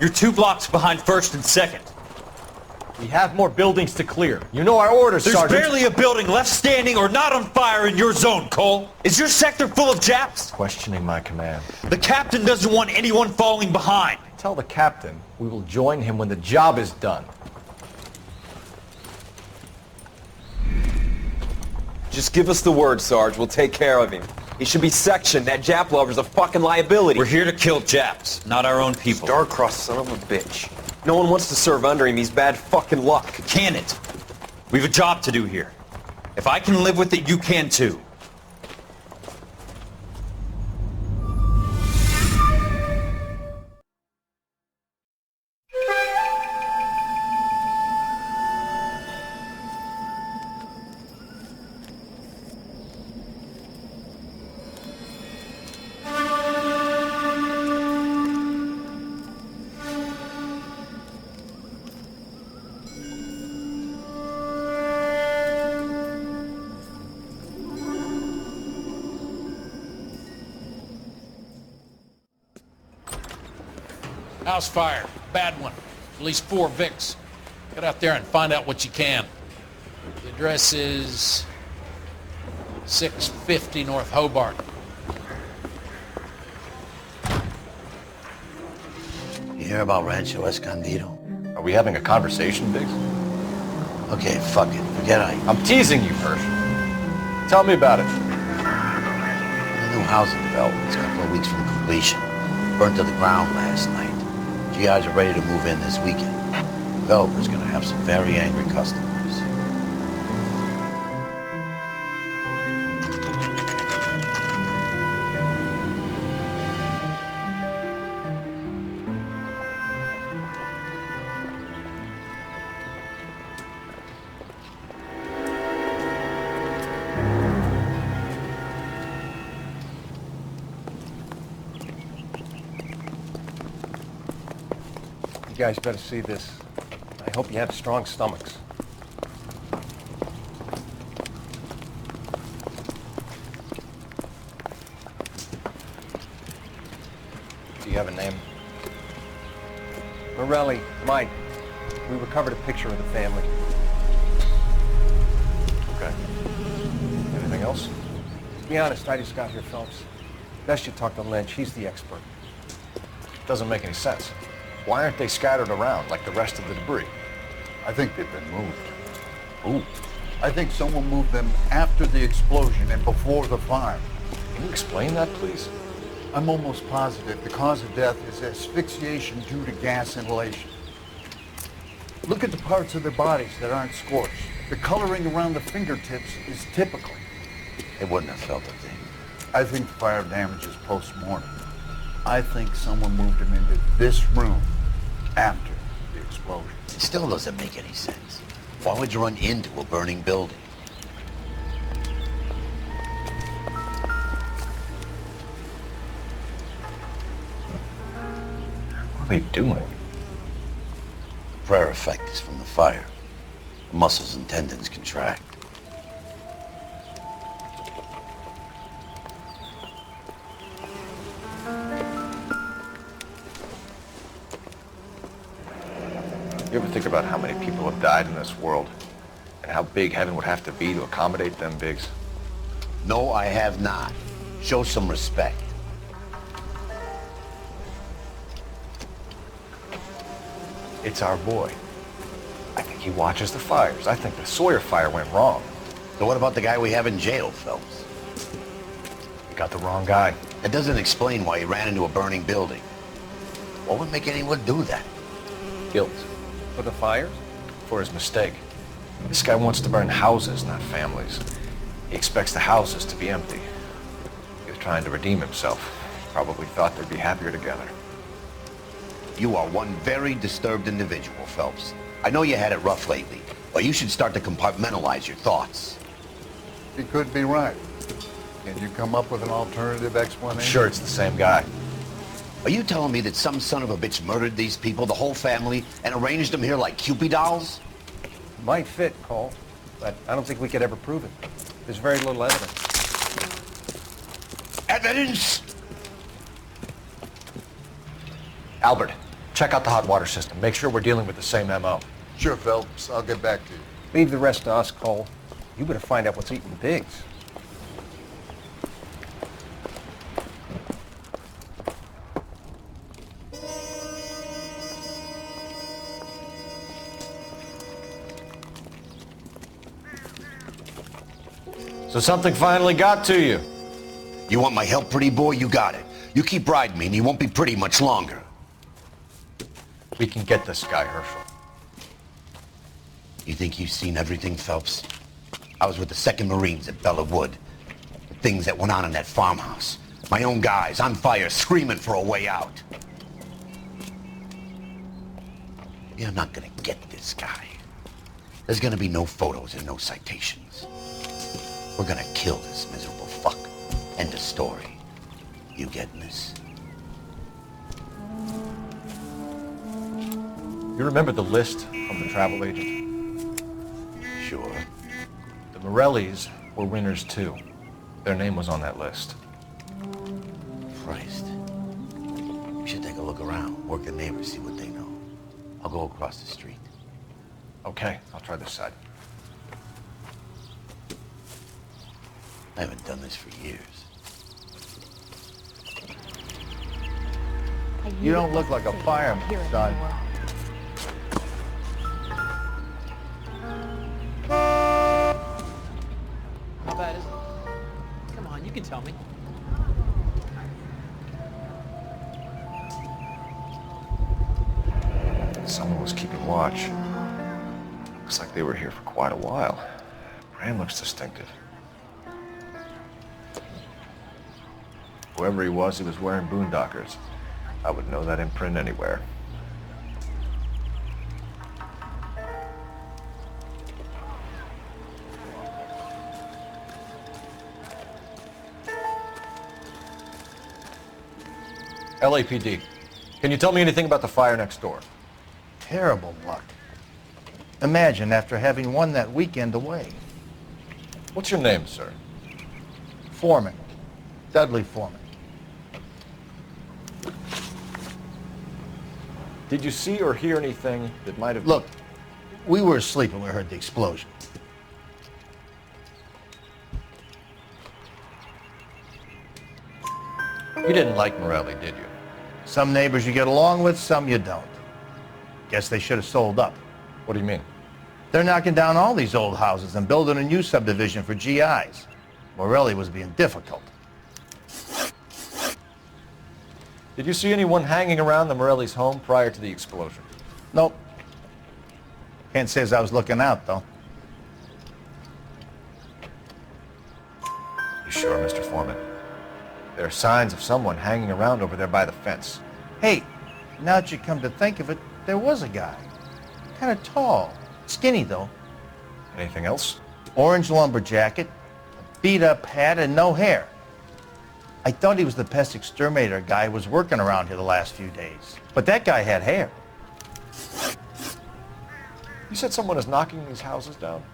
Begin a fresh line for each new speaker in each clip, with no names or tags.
You're 2 blocks behind first and second.
We have more buildings to clear. You know our orders,
There's
Sergeant.
barely a building left standing or not on fire in your zone, Cole. Is your sector full of Japs?
Questioning my command.
The captain doesn't want anyone falling behind.
Tell the captain we will join him when the job is done.
Just give us the word, Sarge. We'll take care of him. He should be sectioned. That Jap lover's a fucking liability.
We're here to kill Japs, not our own people.
Star-crossed son of a bitch. No one wants to serve under him. He's bad fucking luck.
Can it? We've a job to do here. If I can live with it, you can too.
House fire. Bad one. At least 4 Vicks. Get out there and find out what you can. The address is 650 North Hobart.
You hear about Rancho Escondido?
Are we having a conversation, Biggs?
Okay, fuck it. Forget
I'm teasing you, Hirsch. Tell me about it.
The new housing development's a couple of weeks from completion. Burned to the ground last night. GIs are ready to move in this weekend. The developer's gonna have some very angry customers.
You guys better see this. I hope you have strong stomachs. Do you have a name? Morelli, Mike. We recovered a picture of the family. Okay. Anything else? To be honest, I just got here, Phelps. Best you talk to Lynch. He's the expert. Doesn't make any sense. Why aren't they scattered around like the rest of the debris?
I think they've been moved. Ooh. I think someone moved them after the explosion and before the fire.
Can you explain that, please?
I'm almost positive the cause of death is asphyxiation due to gas inhalation. Look at the parts of their bodies that aren't scorched. The coloring around the fingertips is typical.
They wouldn't have felt a thing.
I think fire damage is post-mortem. I think someone moved them into this room after the explosion.
It still doesn't make any sense. Why would you run into a burning building?
What are they doing?
The prayer effect is from the fire. The muscles and tendons contract.
You ever think about how many people have died in this world? And how big heaven would have to be to accommodate them, Biggs?
No, I have not. Show some respect.
It's our boy. I think he watches the fires. I think the Sawyer fire went wrong.
So what about the guy we have in jail, Phelps?
We got the wrong guy.
That doesn't explain why he ran into a burning building. What would make anyone do that?
Guilt. For the fires? For his mistake. This guy wants to burn houses, not families. He expects the houses to be empty. He was trying to redeem himself. Probably thought they'd be happier together.
You are one very disturbed individual, Phelps. I know you had it rough lately, but you should start to compartmentalize your thoughts.
He could be right. Can you come up with an alternative explanation?
Sure, it's the same guy.
Are you telling me that some son of a bitch murdered these people, the whole family, and arranged them here like Cupid dolls?
Might fit, Cole, but I don't think we could ever prove it. There's very little evidence.
Evidence?
Albert, Check out the hot water system. Make sure we're dealing with the same MO.
Sure, Phelps. I'll get back to you.
Leave the rest to us, Cole. You better find out what's eating the pigs.
So something finally got to you.
You want my help, pretty boy? You got it. You keep riding me and you won't be pretty much longer.
We can get this guy, Herschel.
You think you've seen everything, Phelps? I was with the 2nd Marines at Bella Wood. The things that went on in that farmhouse. My own guys on fire, screaming for a way out. You're not gonna get this guy. There's gonna be no photos and no citations. We're gonna kill this miserable fuck. End of story. You getting this?
You remember the list from the travel agent?
Sure.
The Morellis were winners too. Their name was on that list.
Christ. We should take a look around, work the neighbors, see what they know. I'll go across the street.
Okay, I'll try this side.
I haven't done this for years.
You don't look like a fireman, son.
How bad is it? Come on, you can tell me.
Someone was keeping watch. Looks like they were here for quite a while. Brand looks distinctive. Whoever he was wearing boondockers. I would know that imprint anywhere. LAPD. Can you tell me anything about the fire next door?
Terrible luck. Imagine after having won that weekend away.
What's your name, sir?
Foreman. Dudley Foreman.
Did you see or hear anything that might have...
Look, we were asleep when we heard the explosion.
You didn't like Morelli, did you?
Some neighbors you get along with, some you don't. Guess they should have sold up.
What do you mean?
They're knocking down all these old houses and building a new subdivision for GIs. Morelli was being difficult.
Did you see anyone hanging around the Morelli's home prior to the explosion?
Nope. Can't say as I was looking out, though.
You sure, Mr. Foreman? There are signs of someone hanging around over there by the fence.
Hey, now that you come to think of it, there was a guy. Kind of tall. Skinny, though.
Anything else?
Orange lumber jacket, a beat-up hat, and no hair. I thought he was the pest exterminator guy who was working around here the last few days. But that guy had hair.
You said someone is knocking these houses down?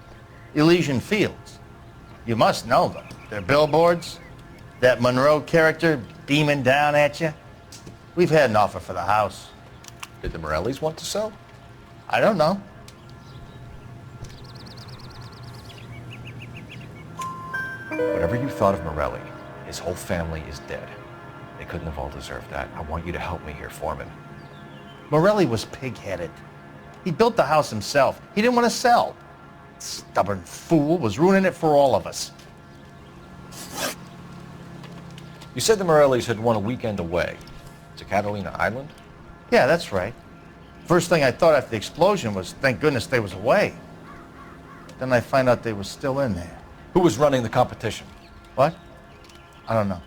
Elysian Fields. You must know them. They're billboards. That Monroe character beaming down at you. We've had an offer for the house.
Did the Morellis want to sell?
I don't know.
Whatever you thought of Morelli, his whole family is dead. They couldn't have all deserved that. I want you to help me here, Foreman.
Morelli was pig-headed. He built the house himself. He didn't want to sell. Stubborn fool was ruining it for all of us.
You said the Morellis had won a weekend away to Catalina Island?
Yeah, that's right. First thing I thought after the explosion was, thank goodness they was away. Then I find out they were still in there.
Who was running the competition?
What? I don't know.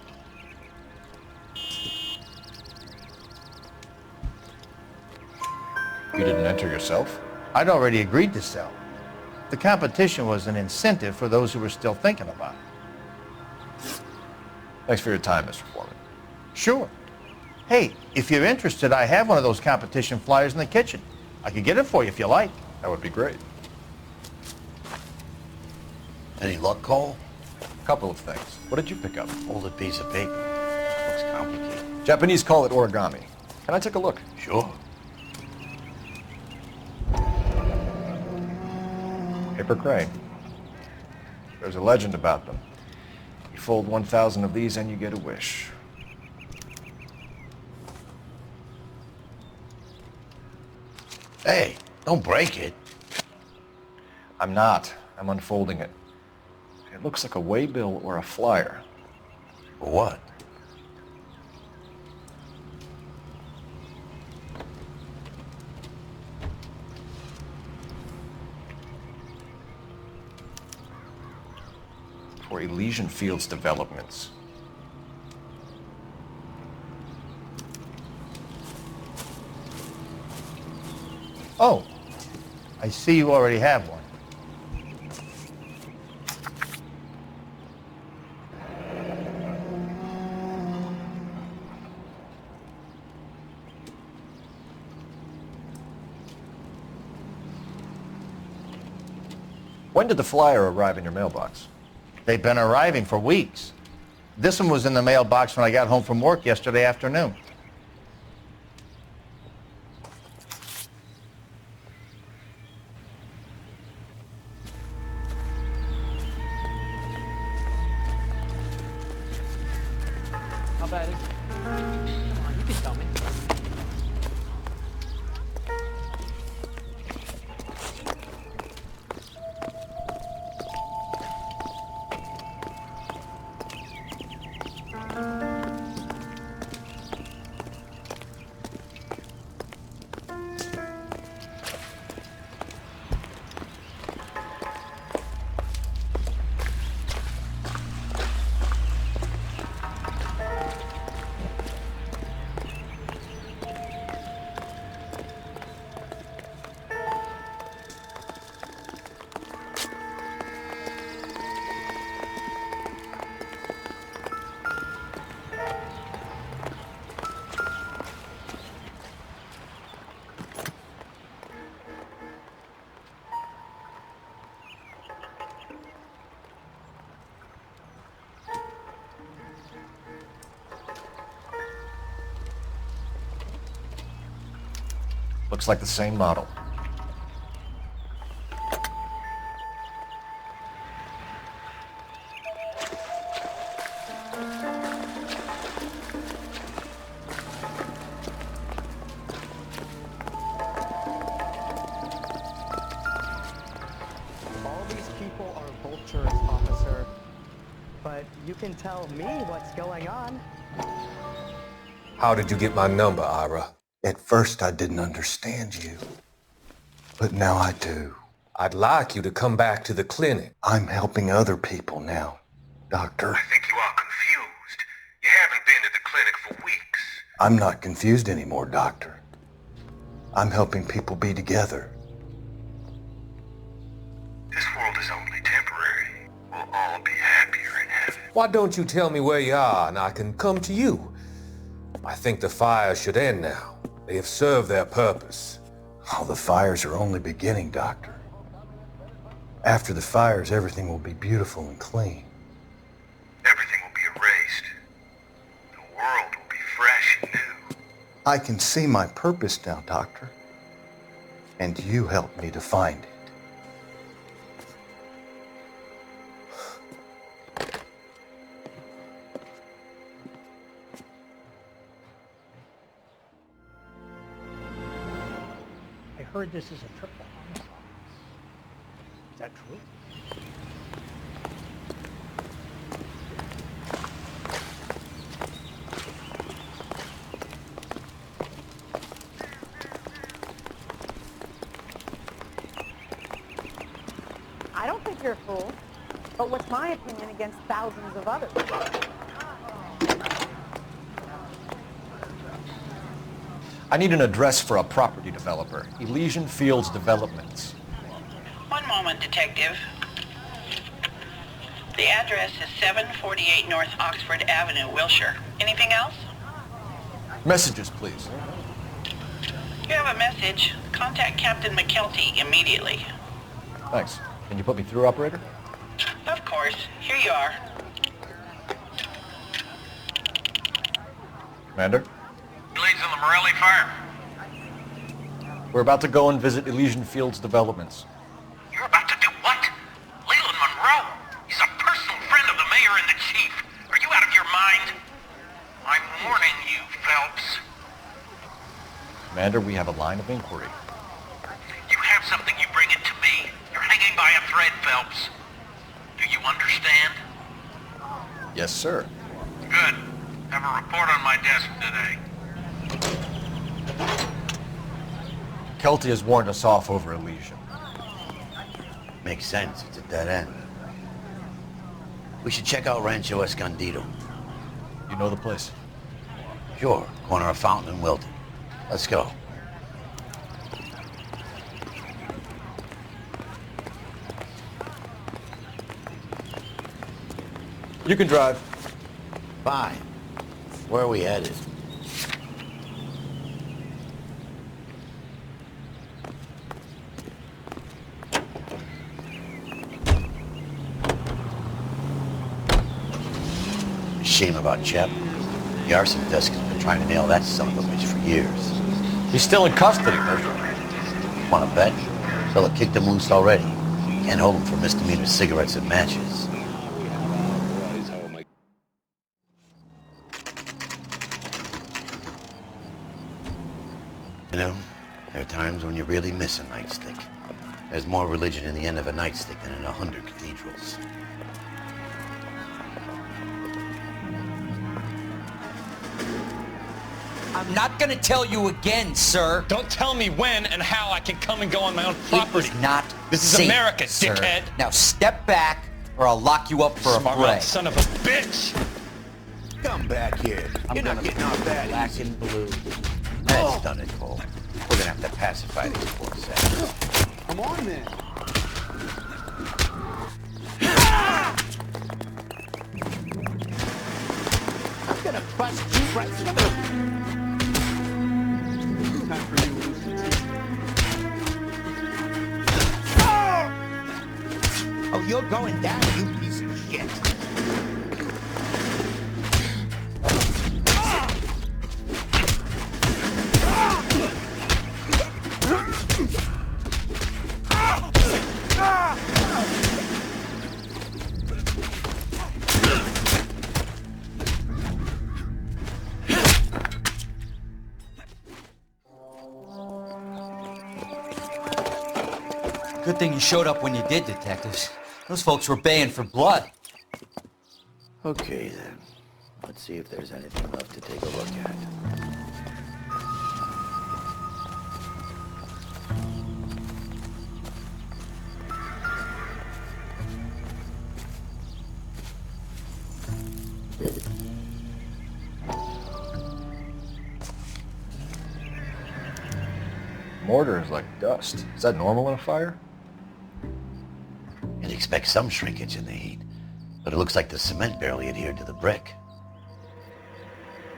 You didn't enter yourself?
I'd already agreed to sell. The competition was an incentive for those who were still thinking about it.
Thanks for your time, Mr. Foreman.
Sure. Hey, if you're interested, I have one of those competition flyers in the kitchen. I could get it for you if you like.
That would be great.
Any luck, Cole?
A couple of things. What did you pick up?
Folded piece of paper. Looks complicated.
Japanese call it origami. Can I take a look?
Sure.
Paper crane. There's a legend about them. You fold 1,000 of these and you get a wish.
Hey, don't break it.
I'm not. I'm unfolding it. It looks like a waybill or a flyer.
For what?
For Elysian Fields developments.
Oh, I see you already have one.
When did the flyer arrive in your mailbox?
They've been arriving for weeks. This one was in the mailbox when I got home from work yesterday afternoon.
How bad is it? Come on, you can tell me.
Looks like the same model.
All these people are vultures, officer. But you can tell me what's going on.
How did you get my number, Ira?
At first I didn't understand you, but now I do.
I'd like you to come back to the clinic.
I'm helping other people now, Doctor.
I think you are confused. You haven't been to the clinic for weeks.
I'm not confused anymore, Doctor. I'm helping people be together.
This world is only temporary. We'll all be happier in heaven.
Why don't you tell me where you are and I can come to you? I think the fire should end now. They have served their purpose.
Oh, the fires are only beginning, Doctor. After the fires, everything will be beautiful and clean.
Everything will be erased. The world will be fresh and new.
I can see my purpose now, Doctor. And you helped me to find it.
I heard this is a triple homicide. Is that true?
I don't think you're a fool. But what's my opinion against thousands of others?
I need an address for a property developer. Elysian Fields Developments.
One moment, detective. The address is 748 North Oxford Avenue, Wilshire. Anything else?
Messages, please.
You have a message. Contact Captain McKelty immediately.
Thanks. Can you put me through, operator?
Of course. Here you are.
Commander?
Leads on the Morelli fire.
We're about to go and visit Elysian Fields Developments.
You're about to do what?
Commander, we have a line of inquiry.
You have something, you bring it to me. You're hanging by a thread, Phelps. Do you understand?
Yes, sir.
Good. Have a report on my desk today.
Kelty has warned us off over a lesion.
Makes sense. It's a dead end. We should check out Rancho Escondido.
You know the place?
Sure. Corner of Fountain and Wilton. Let's go.
You can drive.
Fine. Where are we headed? Shame about Chep. The arson desk has been trying to nail that son of a bitch for years.
He's still in custody, Herschel.
Want to bet? Fella kicked him loose already. Can't hold him for misdemeanor cigarettes and matches. You know, there are times when you really miss a nightstick. There's more religion in the end of a nightstick than in 100 cathedrals.
I'm not gonna tell you again, sir.
Don't tell me when and how I can come and go on my own property.
It is not
This is
safe,
America,
sir.
dickhead.
Now step back, or I'll lock you up for
Smart
a fray.
mouth son of a bitch!
Come back here. You're not getting off that black and blue. That's done it, Cole. We're gonna have to pacify these poor savages.
Come on, then.
I'm gonna bust you right through.
Time for you, Lucy.
Oh, you're going down, you piece of shit. Good thing you showed up when you did, detectives. Those folks were baying for blood.
Okay, then. Let's see if there's anything left to take a look at.
Mortar is like dust. Is that normal in a fire?
You'd expect some shrinkage in the heat, but it looks like the cement barely adhered to the brick.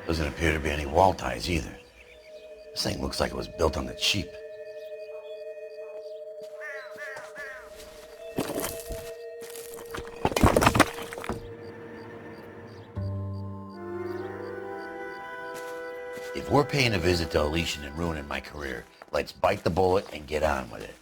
Doesn't appear to be any wall ties either. This thing looks like it was built on the cheap. If we're paying a visit to Elysian and ruining my career, let's bite the bullet and get on with it.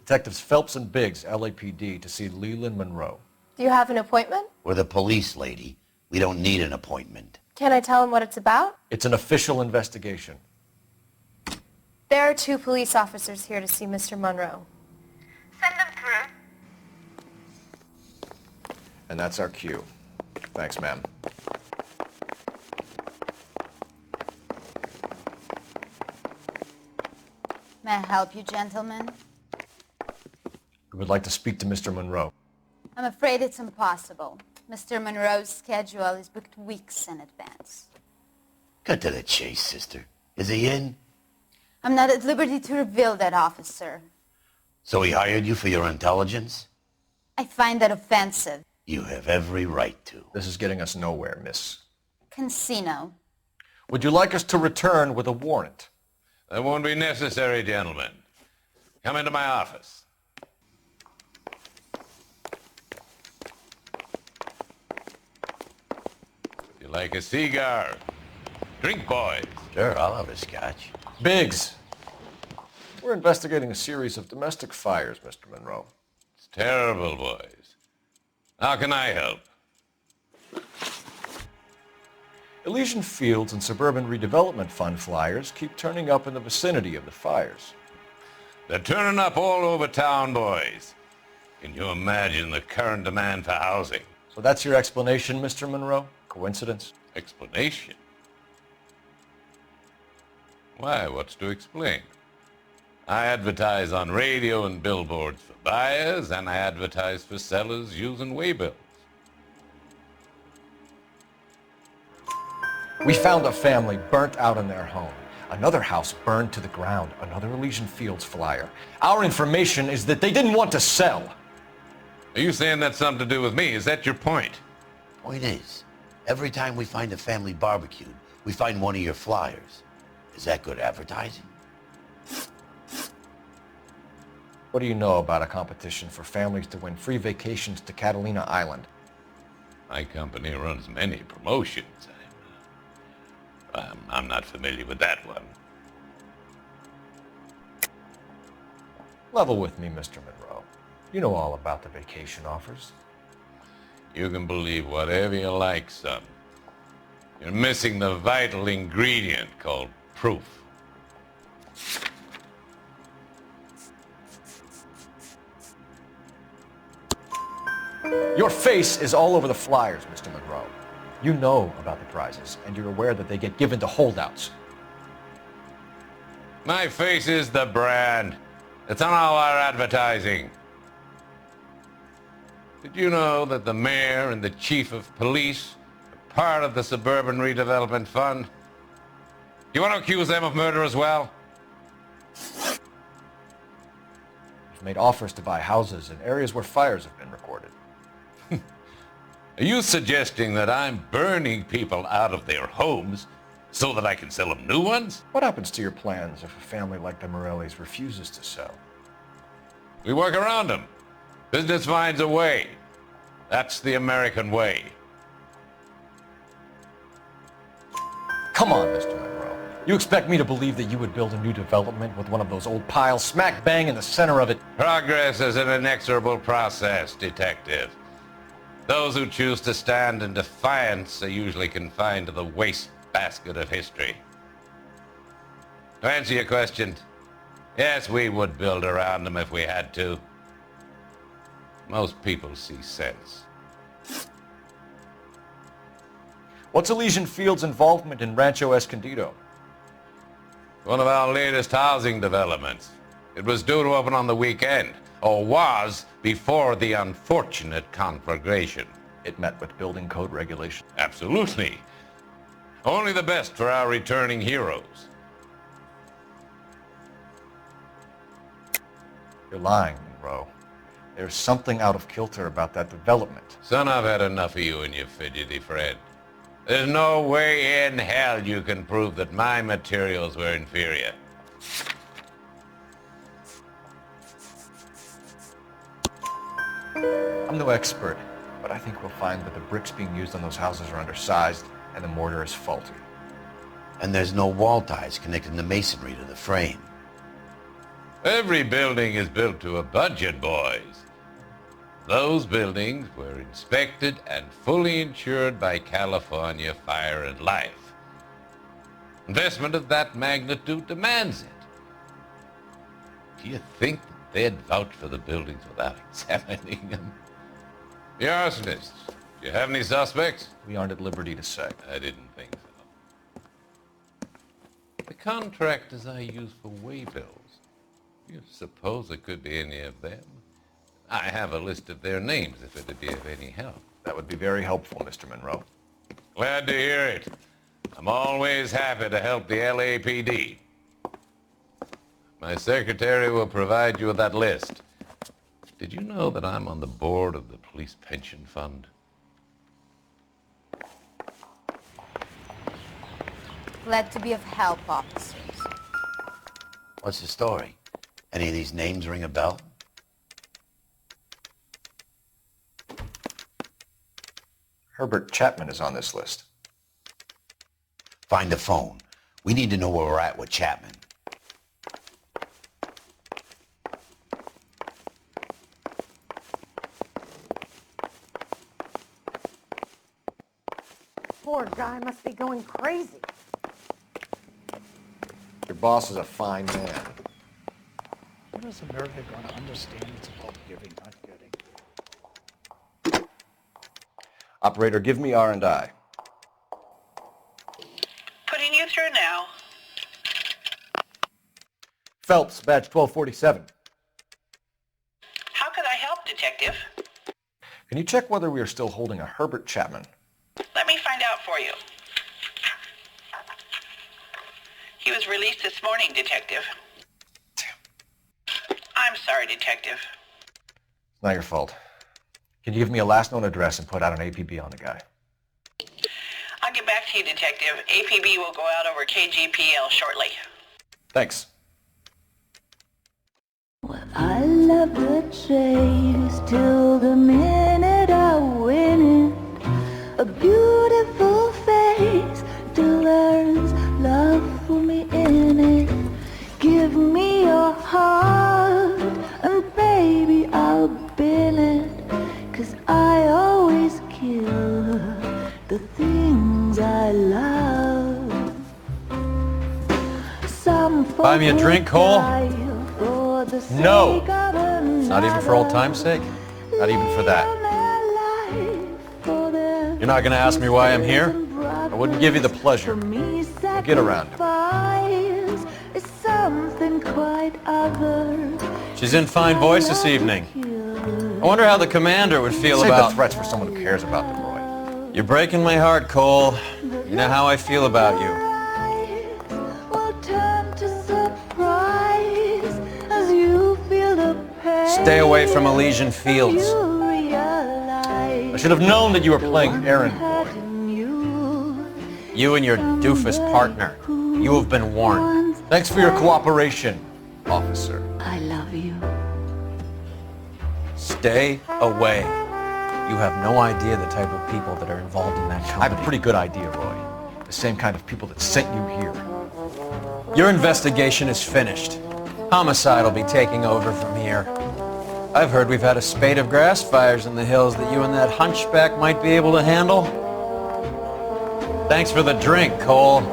Detectives Phelps and Biggs, LAPD, to see Leland Monroe.
Do you have an appointment?
We're the police, lady. We don't need an appointment.
Can I tell him what it's about?
It's an official investigation.
There are 2 police officers here to see Mr. Monroe.
Send them through.
And that's our cue. Thanks, ma'am.
May I help you, gentlemen?
We would like to speak to Mr. Monroe.
I'm afraid it's impossible. Mr. Monroe's schedule is booked weeks in advance.
Cut to the chase, sister. Is he in?
I'm not at liberty to reveal that, officer.
So he hired you for your intelligence?
I find that offensive.
You have every right to.
This is getting us nowhere, miss.
Casino.
Would you like us to return with a warrant?
That won't be necessary, gentlemen. Come into my office. You like a cigar? Drink, boys.
Sure, I'll have a scotch.
Biggs, we're investigating a series of domestic fires, Mr. Monroe.
It's terrible, boys. How can I help?
Elysian Fields and Suburban Redevelopment Fund flyers keep turning up in the vicinity of the fires.
They're turning up all over town, boys. Can you imagine the current demand for housing?
So that's your explanation, Mr. Monroe? Coincidence?
Explanation? Why, what's to explain? I advertise on radio and billboards for buyers, and I advertise for sellers using waybills.
We found a family burnt out in their home. Another house burned to the ground. Another Elysian Fields flyer. Our information is that they didn't want to sell.
Are you saying that's something to do with me? Is that your point?
Point is, every time we find a family barbecued, we find one of your flyers. Is that good advertising?
What do you know about a competition for families to win free vacations to Catalina Island?
My company runs many promotions. I'm not familiar with that one.
Level with me, Mr. Monroe. You know all about the vacation offers.
You can believe whatever you like, son. You're missing the vital ingredient called proof.
Your face is all over the flyers, Mr. Monroe. You know about the prizes, and you're aware that they get given to holdouts.
My face is the brand. It's on all our advertising. Did you know that the mayor and the chief of police are part of the Suburban Redevelopment Fund? You want to accuse them of murder as well?
You've made offers to buy houses in areas where fires have been recorded.
Are you suggesting that I'm burning people out of their homes so that I can sell them new ones?
What happens to your plans if a family like the Morellis refuses to sell?
We work around them. Business finds a way. That's the American way.
Come on, Mr. Monroe. You expect me to believe that you would build a new development with one of those old piles smack bang in the center of it?
Progress is an inexorable process, detective. Those who choose to stand in defiance are usually confined to the wastebasket of history. To answer your question, yes, we would build around them if we had to. Most people see sense.
What's Elysian Fields' involvement in Rancho Escondido?
One of our latest housing developments. It was due to open on the weekend, or was before the unfortunate conflagration.
It met with building code regulations.
Absolutely. Only the best for our returning heroes.
You're lying, Monroe. There's something out of kilter about that development.
Son, I've had enough of you and your fidgety friend. There's no way in hell you can prove that my materials were inferior.
I'm no expert, but I think we'll find that the bricks being used on those houses are undersized and the mortar is faulty.
And there's no wall ties connecting the masonry to the frame.
Every building is built to a budget, boys. Those buildings were inspected and fully insured by California Fire and Life. Investment of that magnitude demands it. Do you think that they'd vouch for the buildings without examining them? The arsonists, do you have any suspects?
We aren't at liberty to say.
I didn't think so. The contractors I use for waybills, do you suppose it could be any of them? I have a list of their names if it'd be of any help.
That would be very helpful, Mr. Monroe.
Glad to hear it. I'm always happy to help the LAPD. My secretary will provide you with that list. Did you know that I'm on the board of the police pension fund?
Glad to be of help, officers.
What's the story? Any of these names ring a bell?
Herbert Chapman is on this list.
Find the phone. We need to know where we're at with Chapman.
Poor guy must be going crazy.
Your boss is a fine man.
When is America going to understand it's about giving, not getting?
Operator, give me R&I.
Putting you through now.
Phelps, badge 1247.
How could I help, Detective?
Can you check whether we are still holding a Herbert Chapman?
Let me find out for you. He was released this morning, Detective. Damn. I'm sorry, Detective.
It's not your fault. Can you give me a last known address and put out an APB on the guy?
I'll get back to you, Detective. APB will go out over KGPL shortly.
Thanks.
I love the chase till the minute I win it. A beautiful face till there's love for me in it. Give me your heart and baby I'll bin it. 'Cause I always kill the things I love. Some
Buy me a drink, Cole?
No! Not even for old time's sake? Not even for that.
You're not gonna ask me why I'm here?
I wouldn't give you the pleasure. We'll get around to
it. Something quite other.
She's in fine voice this evening. I wonder how the commander would feel
Save
about...
the threats for someone who cares about them, Roy.
You're breaking my heart, Cole. You know how I feel about you. Stay away from Elysian Fields.
I should have known that you were playing errand boy.
You and your doofus partner. You have been warned.
Thanks for your cooperation, officer.
I love you.
Stay away. You have no idea the type of people that are involved in that company.
I have a pretty good idea, Roy. The same kind of people that sent you here.
Your investigation is finished. Homicide will be taking over from here. I've heard we've had a spate of grass fires in the hills that you and that hunchback might be able to handle. Thanks for the drink, Cole.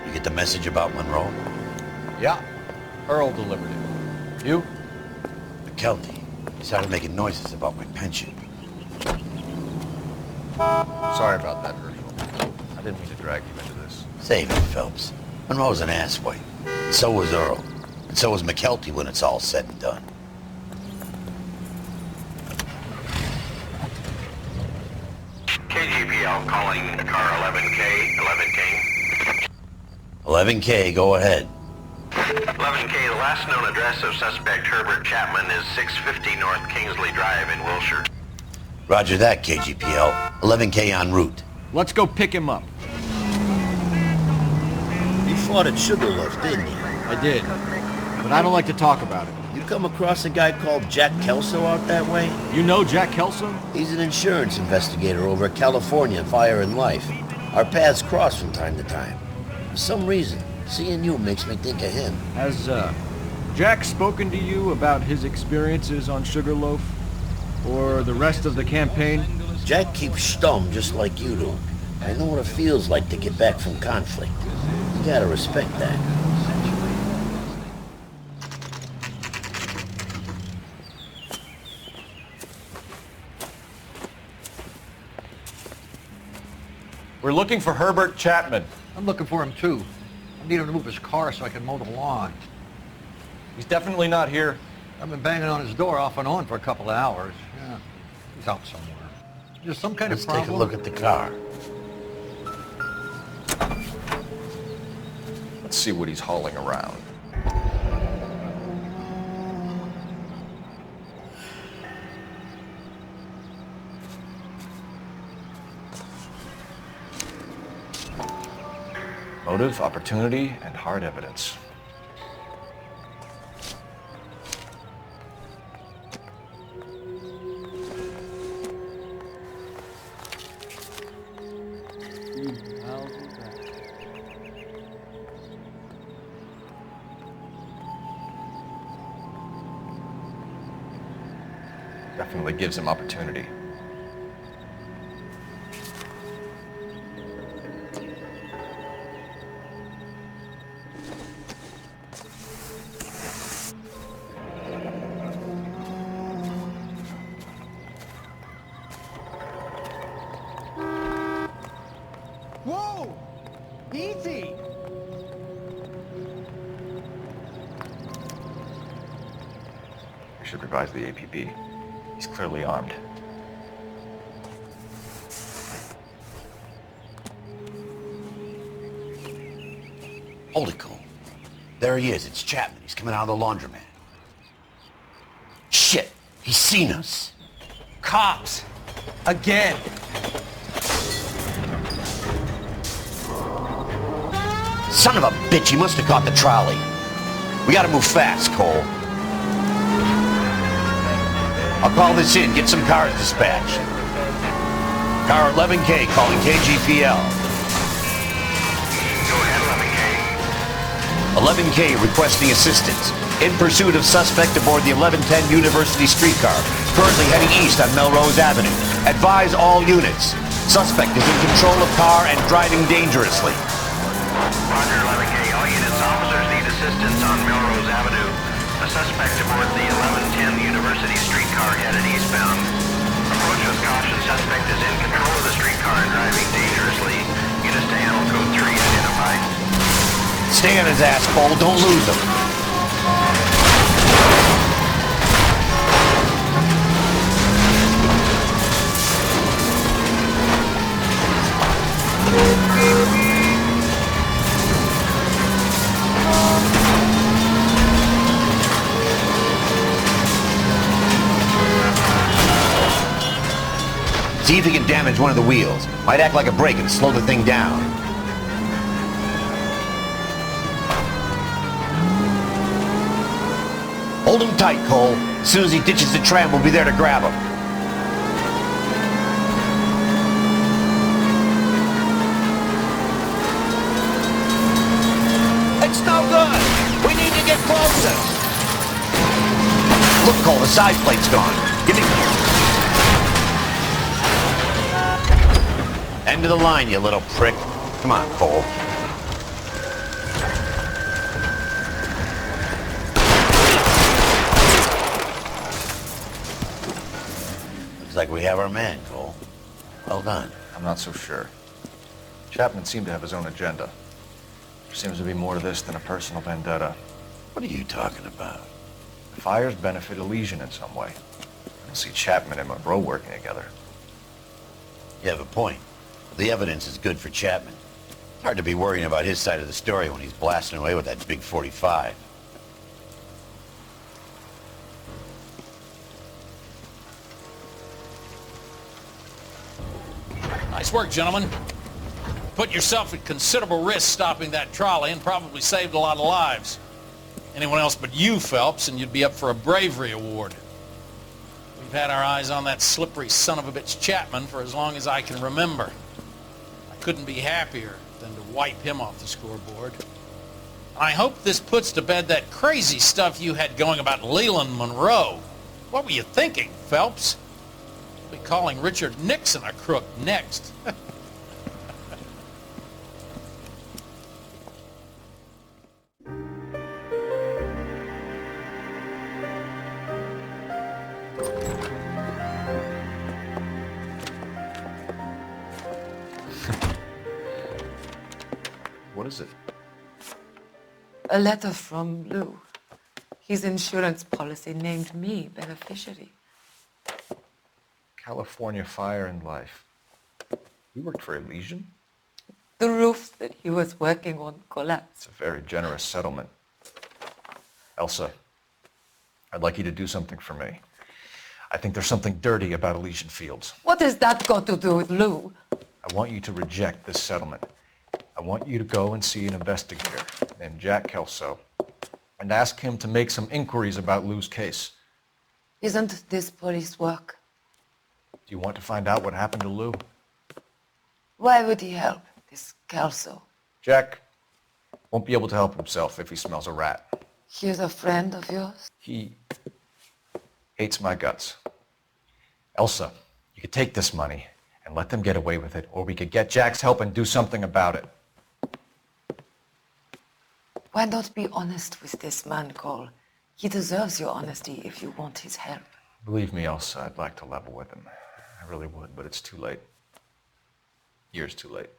You get the message about Monroe?
Yeah. Earl delivered it. You?
McKelty. He started making noises about my pension.
Sorry about that, Virgil. I didn't mean to drag you into this.
Save it, Phelps. Monroe's an asswipe. And so was Earl. And so was McKelty when it's all said and done.
KGPL calling car 11K, 11K.
11K, go ahead.
11K, the last known address of suspect Herbert Chapman is 650 North Kingsley Drive in Wilshire.
Roger that, KGPL. 11K en route.
Let's go pick him up.
You fought at Sugarloaf, didn't you?
I did, but I don't like to talk about it.
You come across a guy called Jack Kelso out that way?
You know Jack Kelso?
He's an insurance investigator over at California Fire and Life. Our paths cross from time to time. For some reason, seeing you makes me think of him.
Has, Jack spoken to you about his experiences on Sugarloaf? Or the rest of the campaign?
Jack keeps stum just like you do. I know what it feels like to get back from conflict. You gotta respect that.
We're looking for Herbert Chapman.
I'm looking for him too. I need him to move his car so I can mow the lawn.
He's definitely not here.
I've been banging on his door off and on for a couple of hours. Yeah, he's out somewhere. There's some kind
Let's
of problem.
take a look at the car.
Let's see what he's hauling around. Motive, opportunity, and hard evidence. Definitely gives him opportunity.
Whoa! Easy!
We should revise the APB. He's clearly armed.
Hold it, Cole. There he is. It's Chapman. He's coming out of the laundromat. Shit! He's seen us.
Cops! Again!
Son of a bitch, he must have caught the trolley. We gotta move fast, Cole. I'll call this in, get some cars dispatched. Car 11K calling KGPL.
Go ahead, 11K.
11K requesting assistance. In pursuit of suspect aboard the 1110 University streetcar. Currently heading east on Melrose Avenue. Advise all units. Suspect is in control of car and driving dangerously.
Roger, 11K. All units, officers need assistance on Melrose Avenue. A suspect aboard the 1110 University streetcar headed eastbound. Approach with caution. Suspect is in control of the streetcar and driving dangerously. Units to handle code 3 identified.
Stay on his ass, Cole. Don't lose him. See if he can damage one of the wheels. Might act like a brake and slow the thing down. Hold him tight, Cole. As soon as he ditches the tram, we'll be there to grab him. It's no good! We need to get closer! Look, Cole, the side plate's gone. Give me... End of the line, you little prick. Come on, Cole. Looks like we have our man, Cole. Well done.
I'm not so sure. Chapman seemed to have his own agenda. There seems to be more to this than a personal vendetta.
What are you talking about?
The fires benefit Elysian in some way. I don't see Chapman and Monroe working together.
You have a point. The evidence is good for Chapman. It's hard to be worrying about his side of the story when he's blasting away with that big 45.
Nice work, gentlemen. Put yourself at considerable risk stopping that trolley and probably saved a lot of lives. Anyone else but you, Phelps, and you'd be up for a bravery award. We've had our eyes on that slippery son of a bitch Chapman for as long as I can remember. Couldn't be happier than to wipe him off the scoreboard. I hope this puts to bed that crazy stuff you had going about Leland Monroe. What were you thinking, Phelps? We'll be calling Richard Nixon a crook next.
What is it?
A letter from Lou. His insurance policy named me beneficiary.
California Fire and Life. You worked for Elysian?
The roof that he was working on collapsed.
It's a very generous settlement. Elsa, I'd like you to do something for me. I think there's something dirty about Elysian Fields.
What has that got to do with Lou?
I want you to reject this settlement. I want you to go and see an investigator named Jack Kelso and ask him to make some inquiries about Lou's case.
Isn't this police work?
Do you want to find out what happened to Lou?
Why would he help, this Kelso?
Jack won't be able to help himself if he smells a rat.
He's a friend of yours?
He hates my guts. Elsa, you could take this money and let them get away with it, or we could get Jack's help and do something about it.
Why not be honest with this man, Cole? He deserves your honesty if you want his help.
Believe me, Elsa, I'd like to level with him. I really would, but it's too late. Years too late.